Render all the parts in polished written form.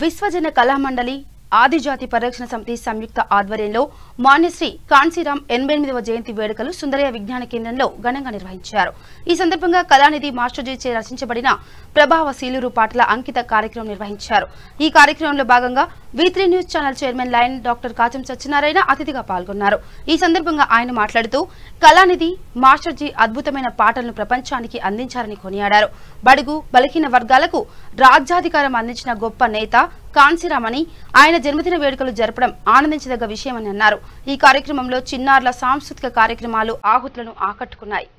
విశ్వజన కళామండలి ఆదిజాతి పరిరక్షణ సమితి సంయుక్త ఆధ్వర్యంలో మాన్యశ్రీ కాన్సీరాం 88వ జయంతి వేడుకలు సుందరయ్య విజ్ఞాన కేంద్రంలో ఘనంగా నిర్వహించారు. ఈ సందర్భంగా కళానిధి మాస్టర్జీ చే రచించబడిన ప్రభావశీలురు పాటల అంకిత కార్యక్రమం నిర్వహించారు. ఈ కార్యక్రమంలో భాగంగా V3 news channel chairman lion doctor Kacham Satyanarayana అతిథిగా పాల్గొన్నారు. ఈ సందర్భంగా ఆయన మాట్లాడుతూ కళానిధి మాస్టర్జీ అద్భుతమైన పాటలను ప్రపంచానికి అందించారని కొనియాడారు. బడుగు బలహీన వర్గాలకు రాజ్యాధికారం అందించిన గొప్ప నేత కాన్సీరాం అని ఆయన జన్మదిన వేడుకలు జరపడం ఆనందించదగ్గ విషయమని అన్నారు. ఈ కార్యక్రమంలో చిన్నారుల సాంస్కృతిక కార్యక్రమాలు ఆహుతులను ఆకట్టుకున్నాయి.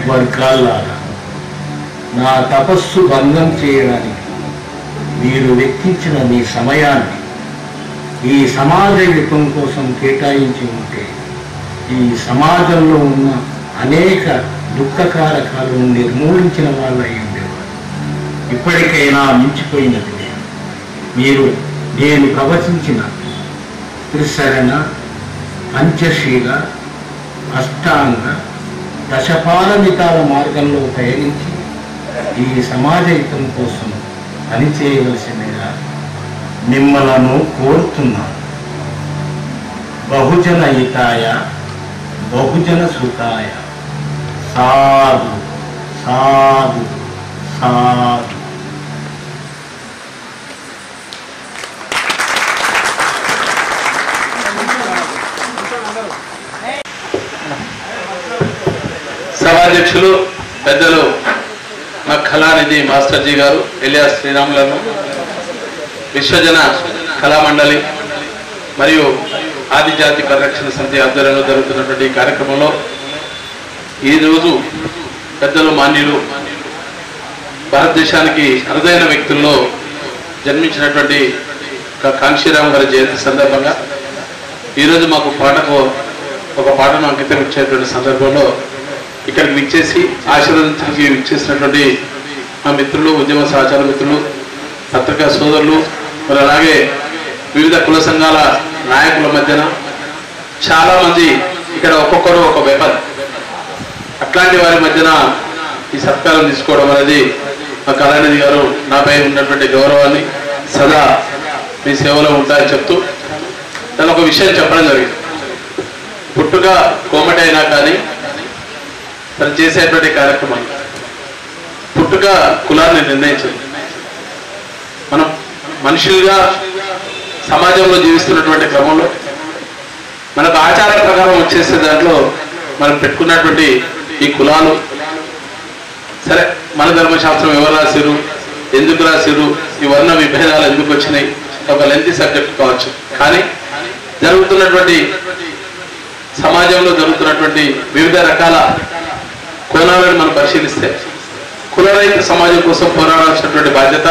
వర్గాల్లారా నా తపస్సు భంగం చేయడానికి మీరు వెచ్చించిన మీ సమయాన్ని ఈ సమాజ హితం కోసం కేటాయించి ఉంటే ఈ సమాజంలో ఉన్న అనేక దుఃఖకారకాలను నిర్మూలించిన వాళ్ళు అయి ఉండేవారు. ఇప్పటికైనా మించిపోయినది మీరు నేను ప్రవచించిన త్రిశరణ, పంచశీల, అష్టాంగ, దశపాలమితాల మార్గంలో పయనించి ఈ సమాజ హితం కోసం పనిచేయవలసిందిగా మిమ్మలను కోరుతున్నాను. బహుజన హితాయ బహుజన సుఖాయ. సాధు సాధు సాధు. సభాధ్యక్షులు పెద్దలు మా కళానిధి మాస్టర్జీ గారు, ఎలియాస్ శ్రీరాములను, విశ్వజన కళామండలి మరియు ఆదిజాతి పరిరక్షణ సమితి ఆధ్వర్యంలో జరుగుతున్నటువంటి ఈ కార్యక్రమంలో ఈరోజు పెద్దలు మాన్యులు భారతదేశానికి అరుదైన వ్యక్తుల్లో జన్మించినటువంటి కాంశీరామ్ గారి జయంతి సందర్భంగా ఈరోజు మాకు ఒక పాటను అంకితం ఇచ్చేటువంటి సందర్భంలో ఇక్కడికి విచ్చేసి ఆశీర్వదించడానికి విచ్చేసినటువంటి మా మిత్రులు, ఉద్యమ సహచార మిత్రులు, పత్రికా సోదరులు, మరి అలాగే వివిధ కుల సంఘాల నాయకుల మధ్యన చాలామంది ఇక్కడ ఒక్కొక్కరు ఒక వెపన్, అట్లాంటి వారి మధ్యన ఈ సత్కారం తీసుకోవడం అనేది మా కళానిధి గారు నాపై ఉన్నటువంటి గౌరవాన్ని సదా మీ సేవలో ఉంటాయని చెప్తూ తను ఒక విషయం చెప్పడం జరిగింది. పుట్టుక కోమటి అయినా కానీ తను చేసేటువంటి కార్యక్రమం పుట్టుక కులాన్ని నిర్ణయించింది. మనం మనుషులుగా సమాజంలో జీవిస్తున్నటువంటి క్రమంలో మనకు ఆచార ప్రకారం వచ్చేసే దాంట్లో మనం పెట్టుకున్నటువంటి ఈ కులాలు సరే మన ధర్మశాస్త్రం ఎవరు రాసిరు, ఎందుకు రాసిరు, ఈ వర్ణ విభేదాలు ఎందుకు వచ్చినాయి, ఒక లెంతీ సబ్జెక్ట్ కావచ్చు. కానీ జరుగుతున్నటువంటి సమాజంలో జరుగుతున్నటువంటి వివిధ రకాల కోణాలను మనం పరిశీలిస్తే కులరహిత సమాజం కోసం పోరాడాల్సినటువంటి బాధ్యత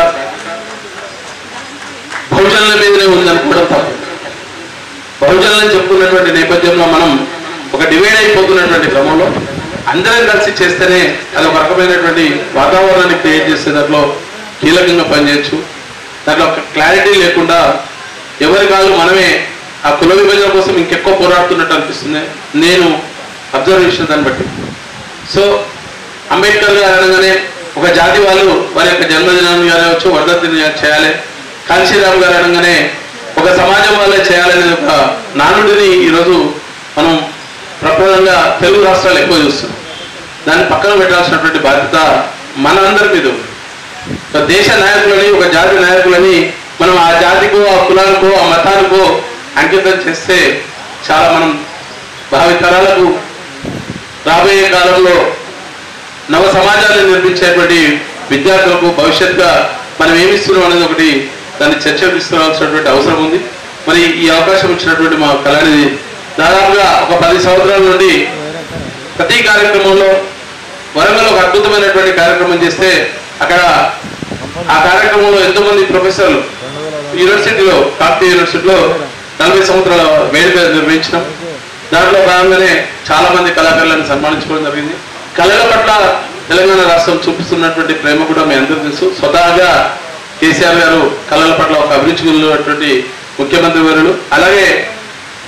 బహుజనుల మీదనే ఉందనుకోవడం తప్పు. బహుజనులను చెప్పుకున్నటువంటి నేపథ్యంలో మనం ఒక డివైడ్ అయిపోతున్నటువంటి క్రమంలో అందరం కలిసి చేస్తేనే అది ఒక రకమైనటువంటి వాతావరణాన్ని క్రియేట్ చేసే దాంట్లో కీలకంగా పనిచేయచ్చు. దాంట్లో ఒక క్లారిటీ లేకుండా ఎవరి కాదు మనమే ఆ కుల విభజన కోసం ఇంకెక్కువ పోరాడుతున్నట్టు అనిపిస్తుంది నేను అబ్జర్వ్ చేసిన దాన్ని బట్టి. సో అంబేద్కర్ గారు అనగానే ఒక జాతి వాళ్ళు వారి యొక్క జన్మదినాన్ని కావచ్చు, వర్ధంతిని చేయాలి. కాంశీరామ్ గారు అనగానే ఒక సమాజం వాళ్ళే చేయాలనేది ఒక నానుడిని ఈరోజు మనం ప్రప్రదంగా తెలుగు రాష్ట్రాలు ఎక్కువ చూస్తున్నాం. దాన్ని పక్కన పెట్టాల్సినటువంటి బాధ్యత మనందరి మీద ఉంది. ఒక దేశ నాయకులని, ఒక జాతి నాయకులని మనం ఆ జాతికో, ఆ కులానికో, ఆ మతానికో అంకితం చేస్తే చాలా మనం భావితరాలకు రాబోయే కాలంలో నవ సమాజాన్ని నిర్మించేటువంటి విద్యార్థులకు భవిష్యత్తుగా మనం ఏమిస్తున్నాం అనేది ఒకటి దాన్ని చర్చకు తీసుకురావాల్సినటువంటి అవసరం ఉంది. మరి ఈ అవకాశం ఇచ్చినటువంటి మా కళానిధి దాదాపుగా ఒక 10 సంవత్సరాల నుండి ప్రతి కార్యక్రమంలో వరంగల్ ఒక అద్భుతమైనటువంటి కార్యక్రమం చేస్తే అక్కడ ఆ కార్యక్రమంలో ఎంతోమంది ప్రొఫెసర్లు యూనివర్సిటీలో, కాకతీయ యూనివర్సిటీలో 40 సంవత్సరాల వేడుక నిర్వహించడం, దాంట్లో భాగంగానే చాలా మంది కళాకారులను సన్మానించుకోవడం జరిగింది. కళల పట్ల తెలంగాణ రాష్ట్రం చూపిస్తున్నటువంటి ప్రేమ కూడా మీ అందరూ తెలుసు. స్వతహాగా కేసీఆర్ గారు కళల పట్ల ఒక అభిరుచి ఉన్నటువంటి ముఖ్యమంత్రి వర్యులు. అలాగే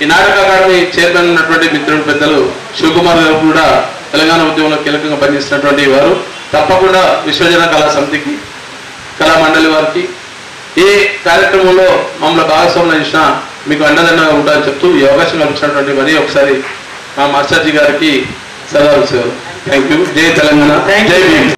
ఈ నాటక అకాడమీ చైర్మన్ ఉన్నటువంటి మిత్రుడు పెద్దలు శివకుమార్ గారు కూడా తెలంగాణ ఉద్యమంలో కీలకంగా పనిచేసినటువంటి వారు. తప్పకుండా విశ్వజన కళా సమితికి, కళా మండలి వారికి ఏ కార్యక్రమంలో మమ్మల్ని భాగస్వాములు చేసినా మీకు అండదండగా ఉంటారని చెప్తూ ఈ అవకాశం కల్పించినటువంటి మరీ ఒకసారి మా మాస్టర్జీ గారికి సదాలు సేవలు. Thank you. జై తెలంగాణ, జై భీమ్.